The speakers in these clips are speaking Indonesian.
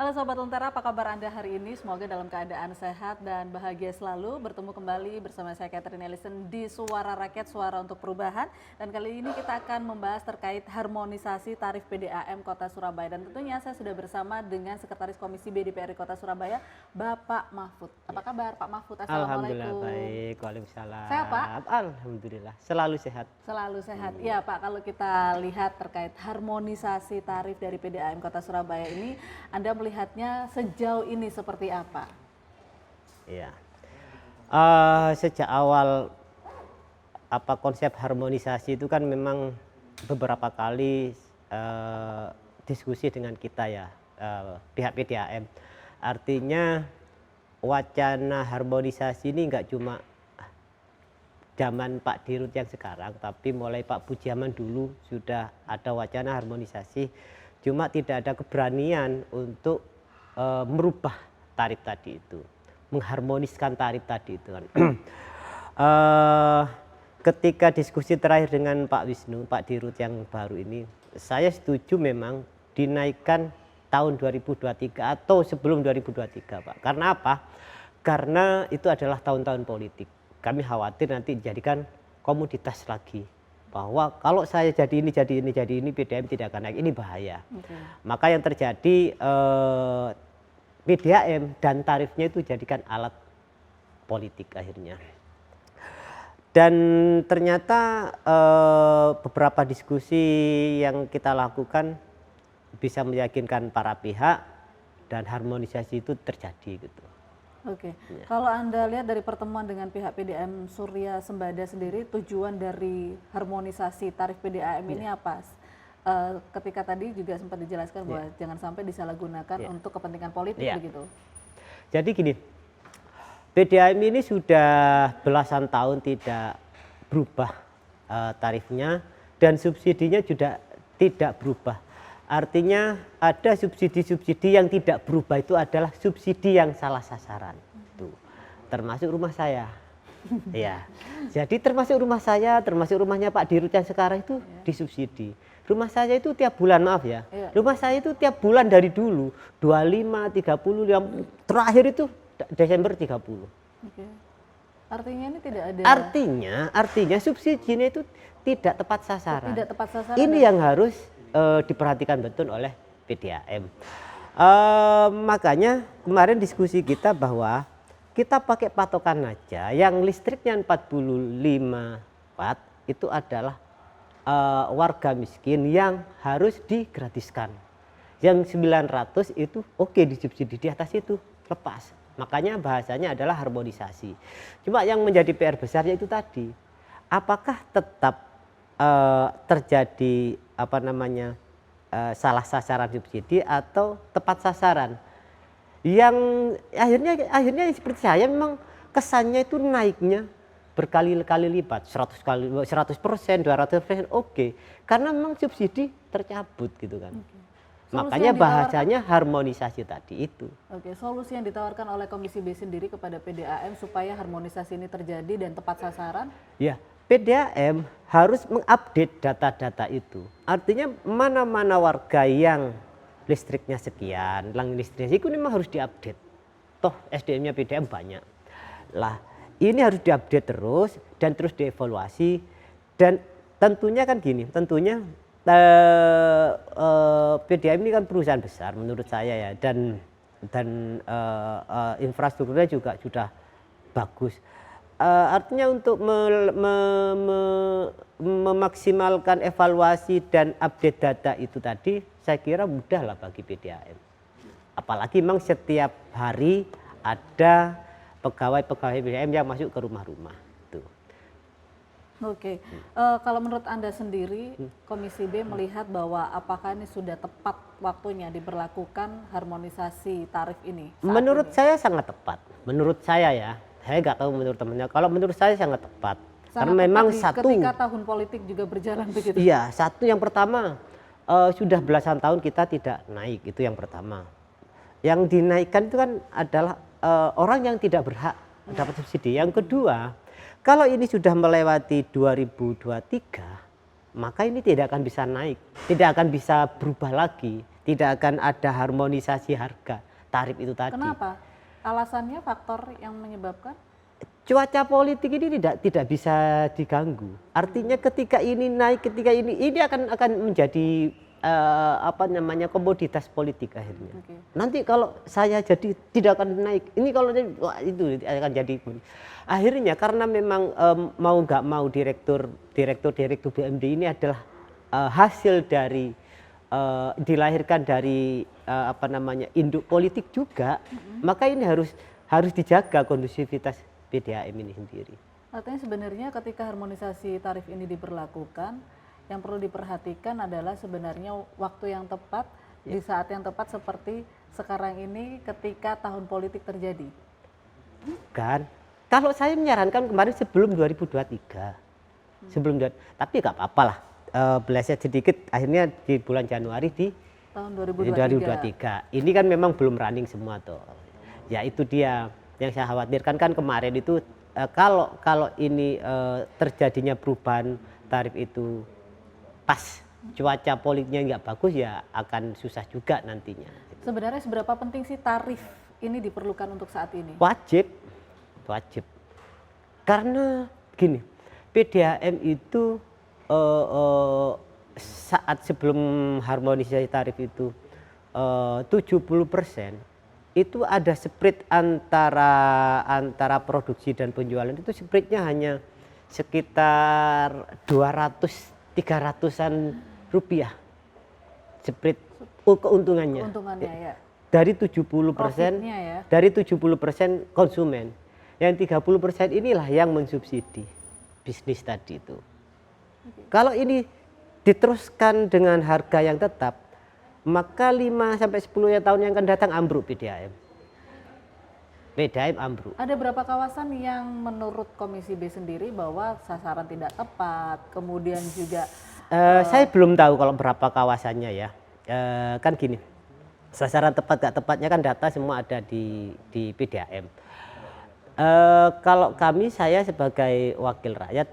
Halo Sobat Lentera, apa kabar Anda hari ini? Semoga dalam keadaan sehat dan bahagia selalu. Bertemu kembali bersama saya Catherine Ellison di Suara Rakyat, Suara untuk Perubahan. Dan kali ini kita akan membahas terkait harmonisasi tarif PDAM Kota Surabaya. Dan tentunya saya sudah bersama dengan Sekretaris Komisi B DPRD Kota Surabaya, Bapak Mahfud. Apa kabar Pak Mahfud? Alhamdulillah Assalamualaikum. baik, waalaikumsalam. Sehat Pak? Alhamdulillah, selalu sehat. Selalu sehat. Ya Pak, kalau kita lihat terkait harmonisasi tarif dari PDAM Kota Surabaya ini, Anda melihatnya sejauh ini seperti apa? Ya, sejak awal konsep harmonisasi itu kan memang beberapa kali diskusi dengan kita ya, pihak PDAM. Artinya wacana harmonisasi ini nggak cuma zaman Pak Dirut yang sekarang, tapi mulai Pak Budiaman dulu sudah ada wacana harmonisasi, cuma tidak ada keberanian untuk merubah tarif tadi itu, mengharmoniskan tarif tadi itu kan. Ketika diskusi terakhir dengan Pak Wisnu, Pak Dirut yang baru ini, saya setuju memang dinaikkan tahun 2023 atau sebelum 2023 Pak. Karena apa? Karena itu adalah tahun-tahun politik. Kami khawatir nanti dijadikan komoditas lagi, bahwa kalau saya jadi ini PDAM tidak akan naik, ini bahaya. Maka yang terjadi PDAM dan tarifnya itu jadikan alat politik akhirnya. Dan ternyata beberapa diskusi yang kita lakukan bisa meyakinkan para pihak dan harmonisasi itu terjadi gitu. Oke, kalau Anda lihat dari pertemuan dengan pihak PDAM Surya Sembada sendiri, tujuan dari harmonisasi tarif PDAM ini apa? Ketika tadi juga sempat dijelaskan bahwa jangan sampai disalahgunakan untuk kepentingan politik begitu. Jadi gini, PDAM ini sudah belasan tahun tidak berubah tarifnya dan subsidinya juga tidak berubah. Artinya ada subsidi-subsidi yang tidak berubah, itu adalah subsidi yang salah sasaran. Tuh, termasuk rumah saya. Ya. Jadi termasuk rumah saya, termasuk rumahnya Pak Dirut yang sekarang itu disubsidi. Rumah saya itu tiap bulan, maaf ya. Rumah saya itu tiap bulan dari dulu 25, 30, yang terakhir itu Desember 30. Oke. Artinya ini tidak ada. Artinya subsidinya itu tidak tepat sasaran. Tidak tepat sasaran. Ini yang harus diperhatikan betul oleh PDAM. Makanya kemarin diskusi kita bahwa kita pakai patokan aja yang listriknya 45 watt itu adalah warga miskin yang harus digratiskan. Yang 900 itu oke disubsidi, di atas itu lepas. Makanya bahasanya adalah harmonisasi. Cuma yang menjadi PR besarnya itu tadi, apakah tetap terjadi salah sasaran subsidi atau tepat sasaran? Yang akhirnya seperti saya memang kesannya itu naiknya berkali-kali lipat, 100%, 200%, oke. Karena memang subsidi tercabut gitu kan. Makanya bahasanya harmonisasi tadi itu. Oke, solusi yang ditawarkan oleh Komisi B sendiri kepada PDAM supaya harmonisasi ini terjadi dan tepat sasaran? Ya, PDAM harus mengupdate data-data itu. Artinya mana-mana warga yang listriknya sekian, listriknya itu memang harus diupdate. Toh SDM-nya PDAM banyak. Lah, ini harus diupdate terus dan terus dievaluasi. Dan tentunya kan gini, tentunya PDAM ini kan perusahaan besar menurut saya ya, dan infrastrukturnya juga sudah bagus. Artinya untuk memaksimalkan evaluasi dan update data itu tadi, saya kira mudah lah bagi PDAM. Apalagi memang setiap hari ada pegawai-pegawai PDAM yang masuk ke rumah-rumah. Oke, kalau menurut Anda sendiri, Komisi B melihat bahwa apakah ini sudah tepat waktunya diberlakukan harmonisasi tarif ini? Menurut saya sangat tepat. Menurut saya ya, saya nggak tahu menurut temannya. Kalau menurut saya sangat tepat. Karena memang ketika tahun politik juga berjalan begitu. Iya, satu yang pertama sudah belasan tahun kita tidak naik, itu yang pertama. Yang dinaikkan itu kan adalah orang yang tidak berhak dapat subsidi. Yang kedua, kalau ini sudah melewati 2023, maka ini tidak akan bisa naik, tidak akan bisa berubah lagi, tidak akan ada harmonisasi harga tarif itu tadi. Kenapa? Alasannya faktor yang menyebabkan? Cuaca politik ini tidak bisa diganggu. Artinya ketika ini naik, ketika ini akan menjadi apa namanya komoditas politik akhirnya. Oke. Nanti kalau saya jadi tidak akan naik. Ini kalau wah, itu akan jadi. Akhirnya karena memang mau nggak mau direktur BUMD ini adalah hasil dari dilahirkan dari apa namanya induk politik juga, maka ini harus dijaga kondusivitas PDAM ini sendiri. Artinya sebenarnya ketika harmonisasi tarif ini diberlakukan, yang perlu diperhatikan adalah sebenarnya waktu yang tepat, di saat yang tepat seperti sekarang ini ketika tahun politik terjadi. Kan, kalau saya menyarankan kemarin sebelum 2023, tapi nggak apa-apa lah, beleset sedikit, akhirnya di bulan Januari di Tahun 2023. 2023. Ini kan memang belum running semua tuh. Ya itu dia yang saya khawatirkan kan kemarin itu kalau ini terjadinya perubahan tarif itu pas cuaca politiknya nggak bagus ya akan susah juga nantinya. Sebenarnya seberapa penting sih tarif ini diperlukan untuk saat ini? Wajib. Karena gini, PDAM itu saat sebelum harmonisasi tarif itu 70% itu ada split antara produksi dan penjualan itu splitnya hanya sekitar 200-300-an rupiah split keuntungannya. Keuntungannya ya. Dari 70% Profitnya ya. dari 70% konsumen. Yang 30% inilah yang mensubsidi bisnis tadi itu. Kalau ini diteruskan dengan harga yang tetap, maka 5-10 tahun yang akan datang ambruk PDAM. PDAM ambruk. Ada berapa kawasan yang menurut Komisi B sendiri bahwa sasaran tidak tepat, kemudian juga Saya belum tahu kalau berapa kawasannya ya. Kan gini, sasaran tepat gak tepatnya kan data semua ada di PDAM. Kalau saya sebagai wakil rakyat,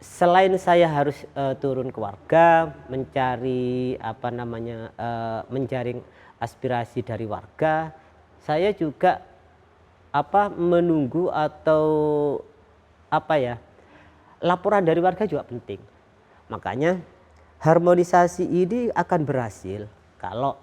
selain saya harus turun ke warga, mencari apa namanya, menjaring aspirasi dari warga, saya juga menunggu atau laporan dari warga juga penting. Makanya harmonisasi ini akan berhasil kalau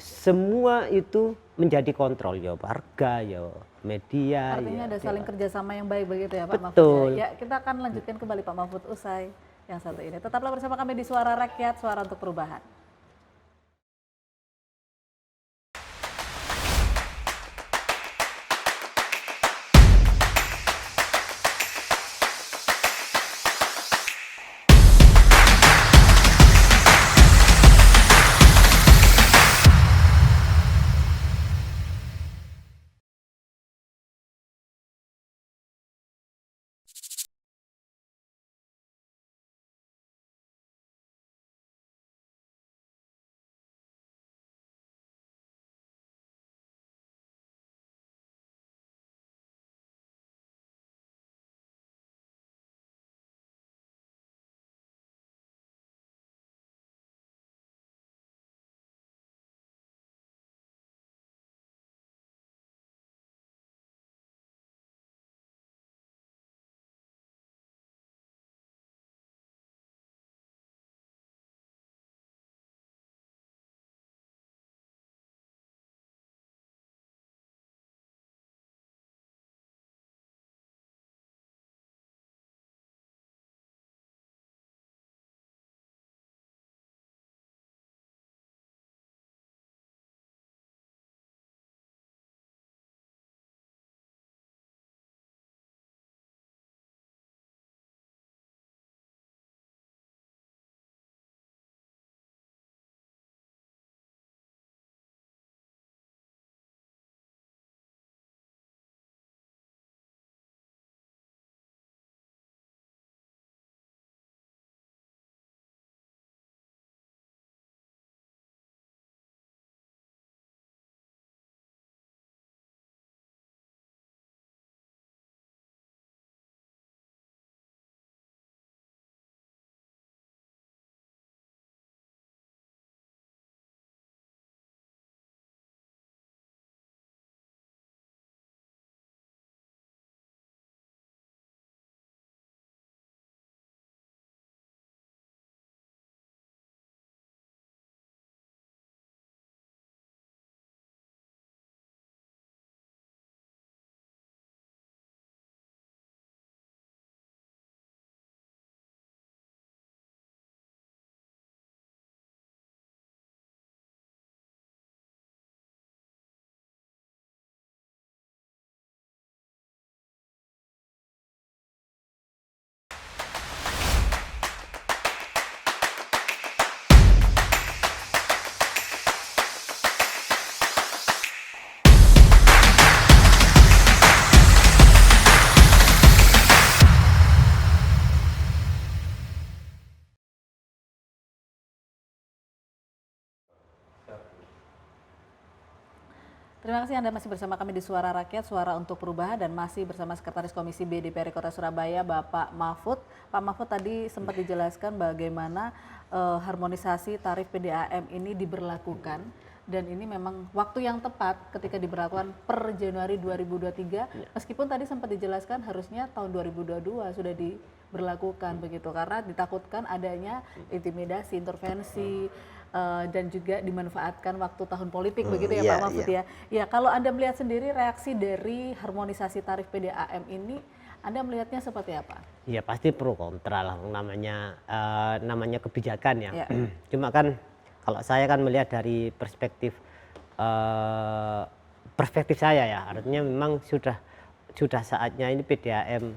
semua itu menjadi kontrol ya warga ya media. artinya ya, ada saling kerjasama yang baik begitu ya Pak Mahfud. Betul. Ya, kita akan lanjutkan kembali Pak Mahfud usai yang satu ini. Tetaplah bersama kami di Suara Rakyat, Suara untuk Perubahan. Terima kasih Anda masih bersama kami di Suara Rakyat, Suara untuk Perubahan, dan masih bersama Sekretaris Komisi B DPRD Kota Surabaya, Bapak Mahfud. Pak Mahfud, tadi sempat dijelaskan bagaimana harmonisasi tarif PDAM ini diberlakukan, dan ini memang waktu yang tepat ketika diberlakukan per Januari 2023, meskipun tadi sempat dijelaskan harusnya tahun 2022 sudah diberlakukan begitu, karena ditakutkan adanya intimidasi, intervensi, dan juga dimanfaatkan waktu tahun politik begitu ya Pak Mahfud ya. Ya, kalau Anda melihat sendiri reaksi dari harmonisasi tarif PDAM ini, Anda melihatnya seperti apa? Ya pasti pro kontra lah, namanya kebijakan ya. Cuma kan kalau saya kan melihat dari perspektif saya ya, artinya memang sudah saatnya ini PDAM,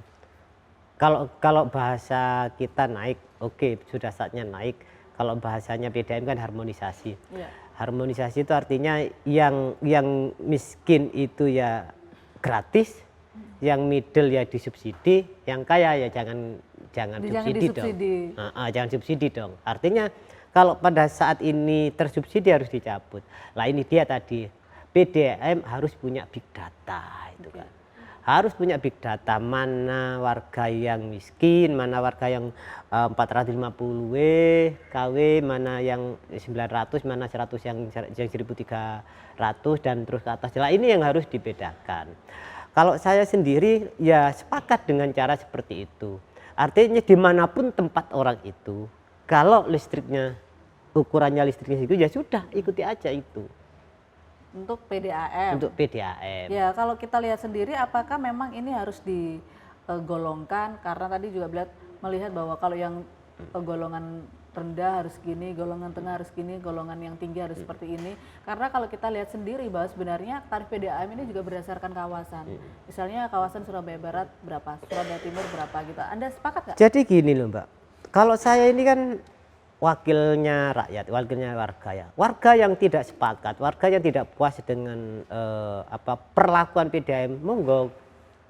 kalau bahasa kita naik, oke, sudah saatnya naik. Kalau bahasanya PDAM kan harmonisasi. Harmonisasi itu artinya yang miskin itu ya gratis, yang middle ya disubsidi, yang kaya ya jangan subsidi dong. Jangan subsidi dong. Artinya kalau pada saat ini tersubsidi harus dicabut. Lah ini dia tadi, PDAM harus punya big data itu kan. Harus punya big data, mana warga yang miskin, mana warga yang 450 KW, mana yang 900, mana 100 yang 1.300 dan terus ke atas. Lah ini yang harus dibedakan. Kalau saya sendiri ya sepakat dengan cara seperti itu. Artinya dimanapun tempat orang itu, kalau listriknya, ukurannya listriknya itu ya sudah ikuti aja itu. Untuk PDAM. Untuk PDAM. Ya, kalau kita lihat sendiri, apakah memang ini harus digolongkan? Karena tadi juga melihat bahwa kalau yang golongan rendah harus gini, golongan tengah harus gini, golongan yang tinggi harus seperti ini. Karena kalau kita lihat sendiri bahwa sebenarnya tarif PDAM ini juga berdasarkan kawasan. Misalnya kawasan Surabaya Barat berapa, Surabaya Timur berapa gitu. Anda sepakat nggak? Jadi gini loh Mbak, kalau saya ini kan wakilnya rakyat, wakilnya warga ya. Warga yang tidak sepakat, warga yang tidak puas dengan perlakuan PDAM, monggo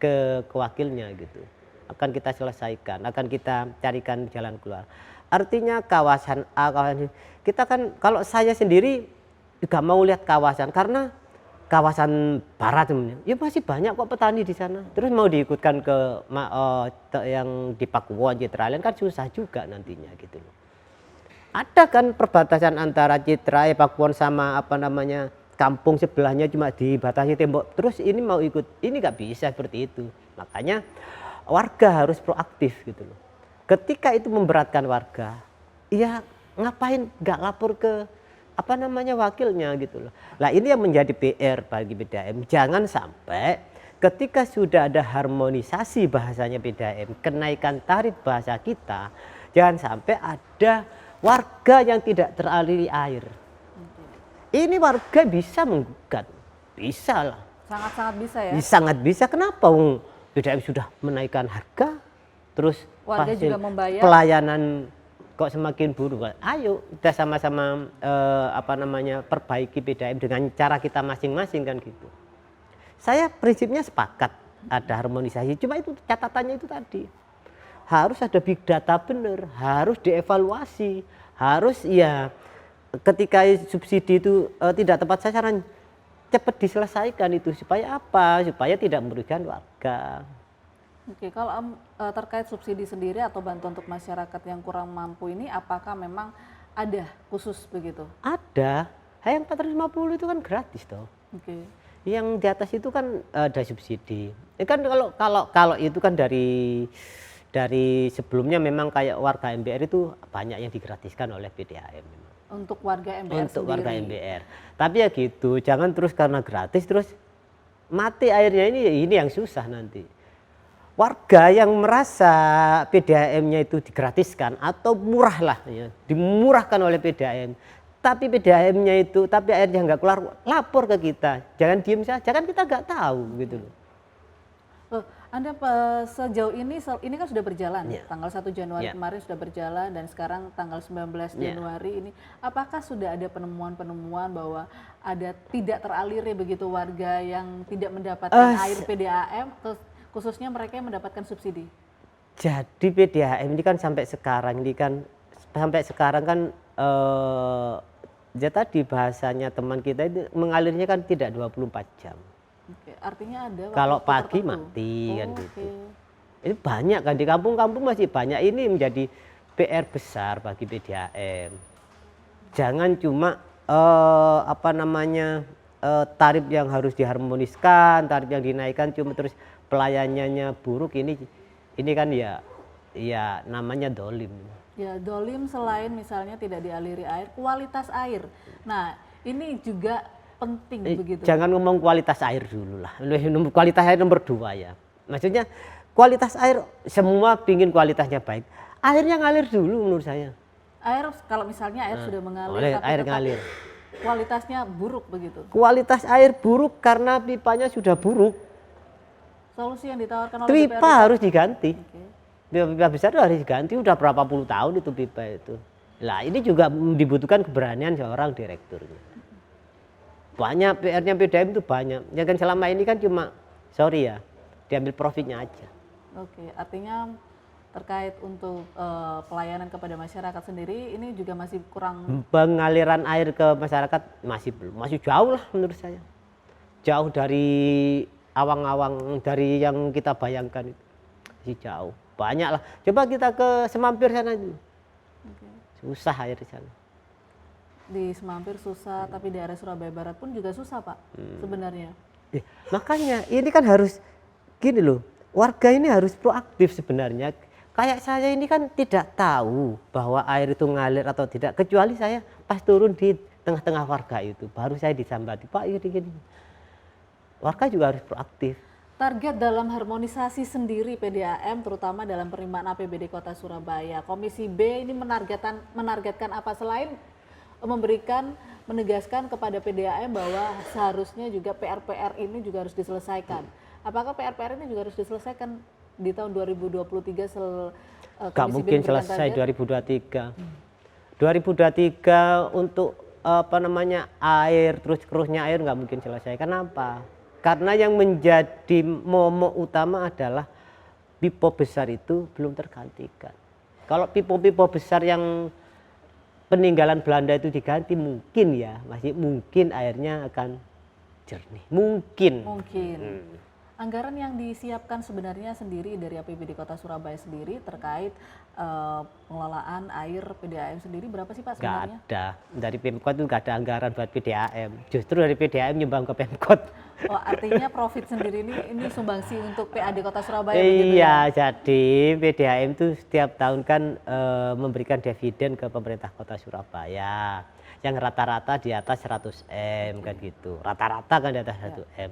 ke wakilnya gitu. Akan kita selesaikan, akan kita carikan jalan keluar. Artinya kawasan A, kawasan kita kan, kalau saya sendiri juga mau lihat kawasan, karena kawasan barat ya masih banyak kok petani di sana. Terus mau diikutkan ke yang di Pakuwon, Citralen kan susah juga nantinya gitu loh. Ada kan perbatasan antara Citra, Pakuwon sama kampung sebelahnya cuma dibatasi tembok. Terus ini mau ikut, ini nggak bisa seperti itu. Makanya warga harus proaktif gitu loh. Ketika itu memberatkan warga, ya ngapain nggak lapor ke wakilnya gitu loh. Lah ini yang menjadi PR bagi PDAM. Jangan sampai ketika sudah ada harmonisasi bahasanya PDAM, kenaikan tarif bahasa kita, jangan sampai ada warga yang tidak teraliri air. Ini warga bisa menggugat, bisa lah. Sangat-sangat bisa ya? Sangat bisa. Kenapa? PDAM sudah menaikkan harga, terus warga juga membayar. Pelayanan kok semakin buruk. Ayo kita sama-sama perbaiki PDAM dengan cara kita masing-masing kan gitu. Saya prinsipnya sepakat ada harmonisasi, cuma itu catatannya itu tadi. Harus ada big data benar, harus dievaluasi, harus ya ketika subsidi itu tidak tepat sasaran, cepat diselesaikan itu supaya apa? Supaya tidak merugikan warga. Oke, kalau terkait subsidi sendiri atau bantuan untuk masyarakat yang kurang mampu ini, apakah memang ada khusus begitu? Ada, yang 450 itu kan gratis toh. Oke. Yang di atas itu kan ada subsidi. Kan kalau itu kan dari sebelumnya memang kayak warga MBR itu banyak yang digratiskan oleh PDAM. Untuk warga MBR Untuk sendiri. warga MBR. Tapi ya gitu, jangan terus karena gratis terus mati airnya, ini yang susah nanti. Warga yang merasa PDAM-nya itu digratiskan atau murah lah ya, dimurahkan oleh PDAM. Tapi PDAM-nya itu, tapi airnya nggak keluar, lapor ke kita. Jangan diem saja, kan kita nggak tahu gitu loh. Anda sejauh ini kan sudah berjalan, tanggal 1 Januari kemarin sudah berjalan dan sekarang tanggal 19 Januari ini, apakah sudah ada penemuan-penemuan bahwa ada tidak teraliri begitu warga yang tidak mendapatkan air PDAM, khususnya mereka yang mendapatkan subsidi? Jadi PDAM ini kan sampai sekarang kan ya tadi bahasanya teman kita itu mengalirnya kan tidak 24 jam. Oke, artinya ada Kalau waktu pagi tertentu? mati kan Oh, gitu. oke. Ini banyak kan di kampung-kampung masih banyak, ini menjadi PR besar bagi PDAM. Jangan cuma apa namanya tarif yang harus diharmoniskan, tarif yang dinaikkan cuma terus pelayanannya buruk, ini kan ya namanya dolim. Ya, dolim selain misalnya tidak dialiri air, kualitas air. Nah, ini juga penting begitu. Jangan ngomong kualitas air dulu lah. Kualitas air nomor 2 ya. Maksudnya kualitas air semua pingin kualitasnya baik. Airnya ngalir dulu menurut saya. Air kalau misalnya air sudah mengalir tapi Air tetap ngalir. kualitasnya buruk begitu. Kualitas air buruk karena pipanya sudah buruk. Solusi yang ditawarkan oleh DPR Pipa harus diganti. Oke. Pipa besar itu harus diganti, udah berapa puluh tahun itu pipa itu. Lah ini juga dibutuhkan keberanian seorang direkturnya. Banyak PR-nya PDAM itu banyak. Ya kan selama ini kan cuma sorry ya, diambil profitnya aja. Oke, artinya terkait untuk pelayanan kepada masyarakat sendiri ini juga masih kurang. Pengaliran air ke masyarakat masih jauh lah menurut saya. Jauh dari awang-awang dari yang kita bayangkan itu. Masih jauh. Banyak lah. Coba kita ke Semampir sana itu. Susah air di sana. Di Semampir susah, tapi di area Surabaya Barat pun juga susah Pak sebenarnya. Makanya ini kan harus gini loh, warga ini harus proaktif sebenarnya. Kayak saya ini kan tidak tahu bahwa air itu ngalir atau tidak, kecuali saya pas turun di tengah-tengah warga itu, baru saya disambati, Pak ini gini. Warga juga harus proaktif. Target dalam harmonisasi sendiri PDAM terutama dalam penerimaan APBD Kota Surabaya. Komisi B ini menargetkan apa selain menegaskan kepada PDAM bahwa seharusnya juga PR-PR ini juga harus diselesaikan. Apakah PR-PR ini juga harus diselesaikan di tahun 2023 Gak mungkin selesai 2023. 2023 untuk apa namanya air, terus kerusnya air nggak mungkin selesai. Kenapa? Karena yang menjadi momok utama adalah pipa besar itu belum tergantikan. Kalau pipa-pipa besar yang peninggalan Belanda itu diganti, mungkin ya masih mungkin airnya akan jernih. Mungkin. Anggaran yang disiapkan sebenarnya sendiri dari APBD Kota Surabaya sendiri terkait pengelolaan air PDAM sendiri berapa sih Pak sebenarnya? Gak ada. Dari Pemkot itu gak ada anggaran buat PDAM. Justru dari PDAM nyumbang ke Pemkot. Oh, artinya profit sendiri ini sumbangsi untuk PAD Kota Surabaya Iya, begitu ya? jadi PDAM itu setiap tahun kan memberikan dividen ke pemerintah Kota Surabaya. Yang rata-rata di atas 100 M kan gitu. Rata-rata kan di atas 1 M.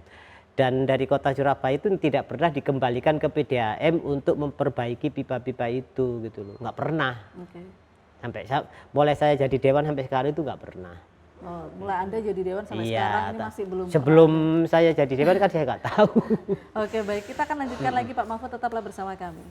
Dan dari Kota Surabaya itu tidak pernah dikembalikan ke PDAM untuk memperbaiki pipa-pipa itu gitu loh. Nggak pernah. Sampai mulai saya jadi dewan sampai sekarang itu nggak pernah. Oh, mulai Anda jadi dewan sampai sekarang ini masih belum. Sebelum saya jadi dewan kan saya nggak tahu. Oke, baik, kita akan lanjutkan lagi Pak Mahfud, tetaplah bersama kami.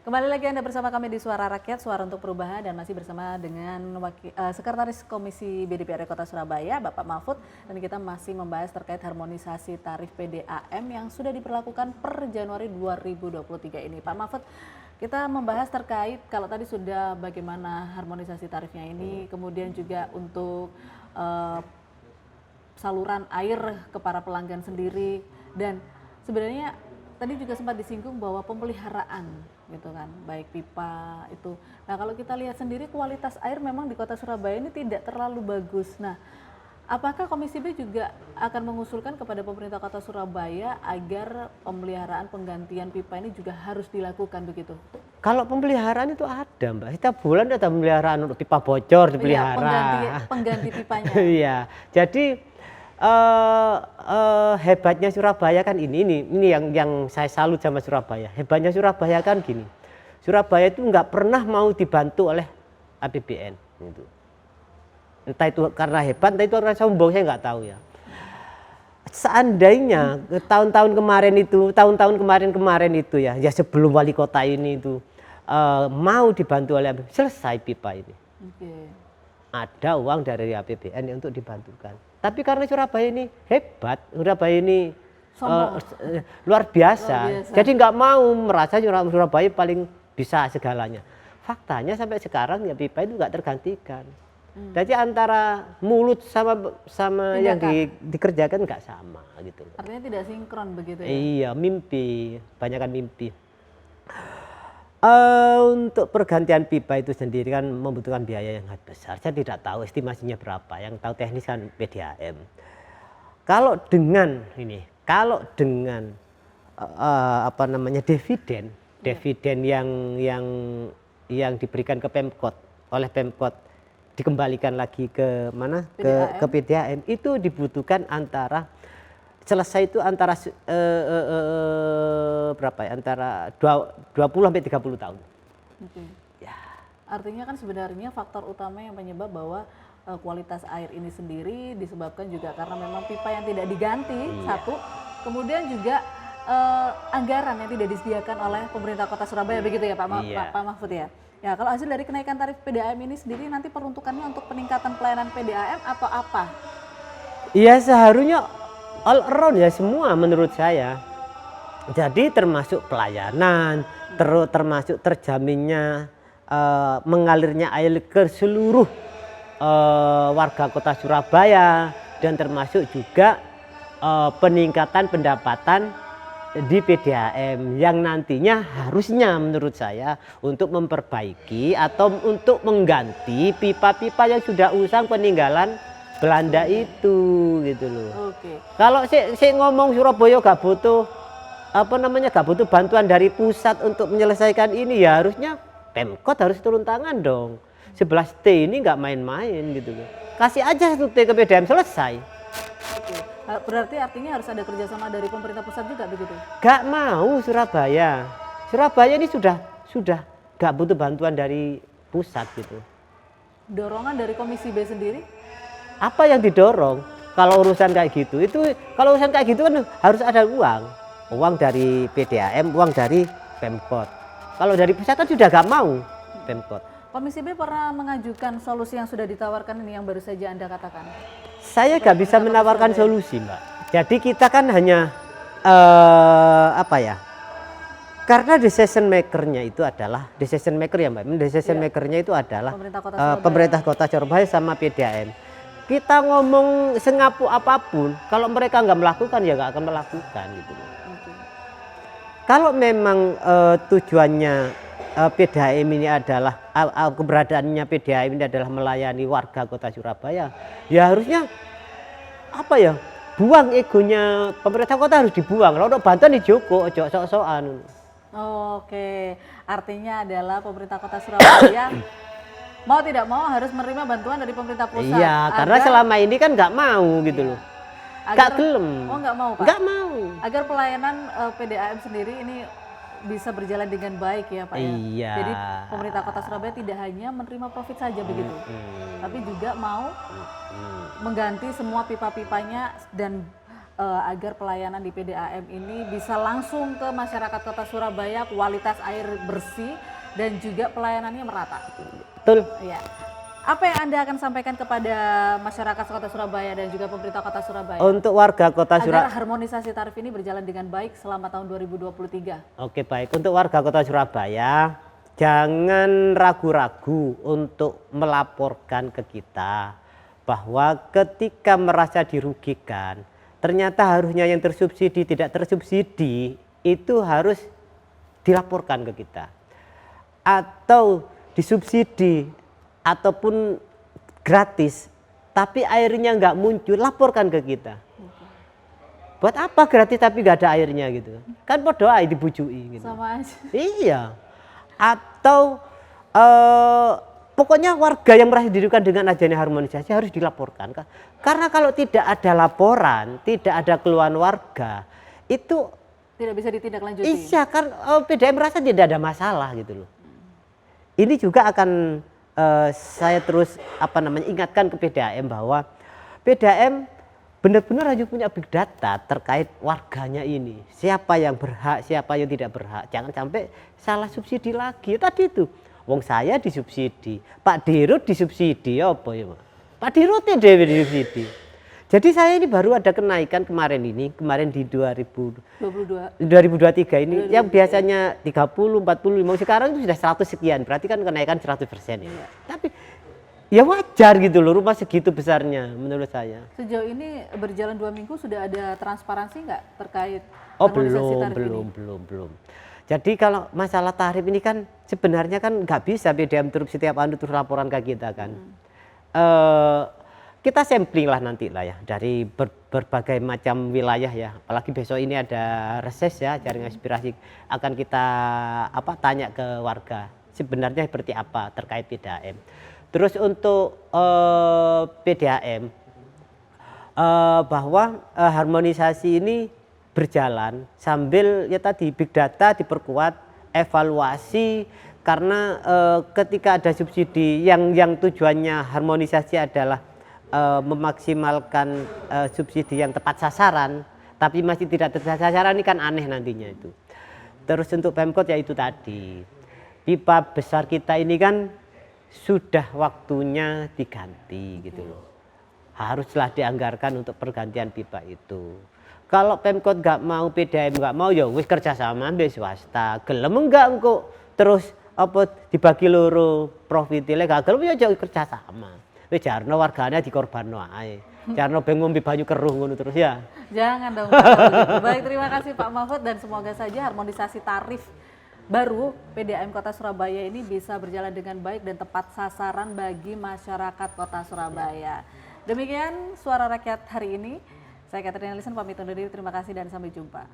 Kembali lagi Anda bersama kami di Suara Rakyat, Suara untuk Perubahan, dan masih bersama dengan Sekretaris Komisi BDPRD Kota Surabaya, Bapak Mahfud, dan kita masih membahas terkait harmonisasi tarif PDAM yang sudah diberlakukan per Januari 2023 ini. Pak Mahfud, kita membahas terkait kalau tadi sudah bagaimana harmonisasi tarifnya ini, kemudian juga untuk saluran air ke para pelanggan sendiri, dan sebenarnya tadi juga sempat disinggung bahwa pemeliharaan gitu kan, baik pipa itu. Nah kalau kita lihat sendiri kualitas air memang di Kota Surabaya ini tidak terlalu bagus. Nah apakah Komisi B juga akan mengusulkan kepada pemerintah Kota Surabaya agar pemeliharaan penggantian pipa ini juga harus dilakukan begitu? Kalau pemeliharaan itu ada Mbak, setiap bulan ada pemeliharaan untuk pipa bocor dipelihara. Pengganti pipanya. Iya, jadi hebatnya Surabaya kan ini yang saya salut sama Surabaya. Hebatnya Surabaya kan gini, Surabaya itu nggak pernah mau dibantu oleh APBN gitu. Entah itu karena hebat, entah itu karena sombong, saya nggak tahu ya. Seandainya tahun-tahun kemarin itu ya sebelum wali kota ini itu mau dibantu oleh APBN, selesai pipa ini. Okay. Ada uang dari APBN untuk dibantukan. Tapi karena Surabaya ini hebat, Surabaya ini luar biasa. Jadi nggak mau merasa Surabaya paling bisa segalanya. Faktanya sampai sekarang ya pipa itu nggak tergantikan. Jadi antara mulut sama yang dikerjakan nggak sama gitu. Artinya tidak sinkron begitu ya? Iya, mimpi, banyakan mimpi. Untuk pergantian pipa itu sendiri kan membutuhkan biaya yang sangat besar. Saya tidak tahu estimasinya berapa. Yang tahu teknis kan PDAM. Kalau dengan dividen yang diberikan ke Pemkot oleh Pemkot dikembalikan lagi ke mana? Ke PDAM itu dibutuhkan antara selesai itu antara berapa ya? Antara 20 sampai 30 tahun. Okay. Ya. Artinya kan sebenarnya faktor utama yang penyebab bahwa kualitas air ini sendiri disebabkan juga karena memang pipa yang tidak diganti, satu. Kemudian juga anggaran yang tidak disediakan oleh pemerintah Kota Surabaya, begitu ya Pak Mahfud ya. Ya, kalau hasil dari kenaikan tarif PDAM ini sendiri nanti peruntukannya untuk peningkatan pelayanan PDAM atau apa? Iya, seharusnya all around ya semua menurut saya. Jadi termasuk pelayanan, termasuk terjaminnya mengalirnya air ke seluruh warga Kota Surabaya, dan termasuk juga peningkatan pendapatan di PDAM yang nantinya harusnya menurut saya untuk memperbaiki atau untuk mengganti pipa-pipa yang sudah usang peninggalan Belanda itu gitu loh. Okay. Kalau saya ngomong Surabaya gak butuh gak butuh bantuan dari pusat untuk menyelesaikan ini, ya harusnya Pemkot harus turun tangan dong. 11T ini nggak main-main gitu loh. Kasih aja 1T ke PDAM, selesai. Okay. Berarti artinya harus ada kerjasama dari pemerintah pusat juga begitu? Gak mau Surabaya. Surabaya ini sudah gak butuh bantuan dari pusat gitu. Dorongan dari Komisi B sendiri? Apa yang didorong kalau urusan kayak gitu? Kalau urusan kayak gitu kan harus ada uang dari PDAM, uang dari Pemkot. Kalau dari pusat kan sudah gak mau Pemkot. Komisi B pernah mengajukan solusi yang sudah ditawarkan ini yang baru saja Anda katakan? Saya gak bisa menawarkan solusi, Mbak. Jadi kita kan hanya karena decision maker-nya itu adalah pemerintah Kota Surabaya sama PDAM. Kita ngomong sengapu apapun, kalau mereka nggak melakukan ya nggak akan melakukan gitu. Okay. Kalau memang tujuannya PDAM ini adalah keberadaannya PDAM ini adalah melayani warga Kota Surabaya, ya harusnya buang egonya pemerintah kota, harus dibuang. Kalau untuk bantuan di Joko, ojo sok-sokan. Oke, artinya adalah pemerintah Kota Surabaya mau tidak mau harus menerima bantuan dari pemerintah pusat. Iya, karena selama ini kan nggak mau gitu loh. Nggak gelem. Oh, nggak mau Pak? Nggak mau. Agar pelayanan PDAM sendiri ini bisa berjalan dengan baik ya Pak ya. Iya. Jadi pemerintah Kota Surabaya tidak hanya menerima profit saja begitu, tapi juga mau mengganti semua pipa-pipanya dan agar pelayanan di PDAM ini bisa langsung ke masyarakat Kota Surabaya, kualitas air bersih dan juga pelayanannya merata. Betul. Ya. Apa yang Anda akan sampaikan kepada masyarakat Kota Surabaya dan juga pemerintah Kota Surabaya? Untuk warga Kota agar Surabaya. harmonisasi tarif ini berjalan dengan baik selama tahun 2023. Oke, baik. Untuk warga Kota Surabaya, jangan ragu-ragu untuk melaporkan ke kita bahwa ketika merasa dirugikan, ternyata harusnya yang tersubsidi tidak tersubsidi, itu harus dilaporkan ke kita. Atau disubsidi ataupun gratis, tapi airnya nggak muncul, laporkan ke kita. Buat apa gratis tapi nggak ada airnya gitu? Kan podo ae dibujui gitu. Sama aja. Iya. Atau pokoknya warga yang merasa dirugikan dengan adanya harmonisasi harus dilaporkan. Karena kalau tidak ada laporan, tidak ada keluhan warga, itu tidak bisa ditindaklanjuti. iya kan PDAM merasa tidak ada masalah gitu loh. Ini juga akan saya terus ingatkan ke PDAM bahwa PDAM benar-benar harus punya big data terkait warganya ini. Siapa yang berhak, siapa yang tidak berhak. Jangan sampai salah subsidi lagi. Tadi itu, wong saya disubsidi, Pak Dirut disubsidi, apa ya Pak? Pak Dirutnya dewe disubsidi. Jadi saya ini baru ada kenaikan kemarin di 2023 ini, yang biasanya 30, 45, sekarang itu sudah 100 sekian, berarti kan kenaikan 100%. Iya. Tapi ya wajar gitu loh, rumah segitu besarnya menurut saya. Sejauh ini berjalan 2 minggu sudah ada transparansi nggak terkait harmonisasi tarif ini? Belum. Jadi kalau masalah tarif ini kan sebenarnya kan nggak bisa PDAM setiap terus laporan ke kita kan. Kita sampling lah nanti lah ya dari berbagai macam wilayah ya. Apalagi besok ini ada reses ya, jaringan inspirasi, akan kita tanya ke warga sebenarnya seperti apa terkait PDAM. Terus untuk PDAM bahwa harmonisasi ini berjalan sambil ya tadi big data diperkuat, evaluasi, karena ketika ada subsidi yang tujuannya harmonisasi adalah memaksimalkan subsidi yang tepat sasaran, tapi masih tidak tepat sasaran, ini kan aneh nantinya itu. Terus untuk Pemkot ya itu tadi, pipa besar kita ini kan sudah waktunya diganti gitu loh. Haruslah dianggarkan untuk pergantian pipa itu. Kalau Pemkot nggak mau, PDAM nggak mau, ya wis kerjasama ambil swasta. Gelem enggak engko terus dibagi loro profitile, gak gelem ya aja kerjasama. Wis jarno warganya dikorbanno ae. Jarno ben ngombe banyu keruh ngono terus ya. Jangan dong Pak. Baik, terima kasih Pak Mahfud, dan semoga saja harmonisasi tarif baru PDAM Kota Surabaya ini bisa berjalan dengan baik dan tepat sasaran bagi masyarakat Kota Surabaya. Demikian Suara Rakyat hari ini. Saya Katrina Lisen pamit undur diri, terima kasih dan sampai jumpa.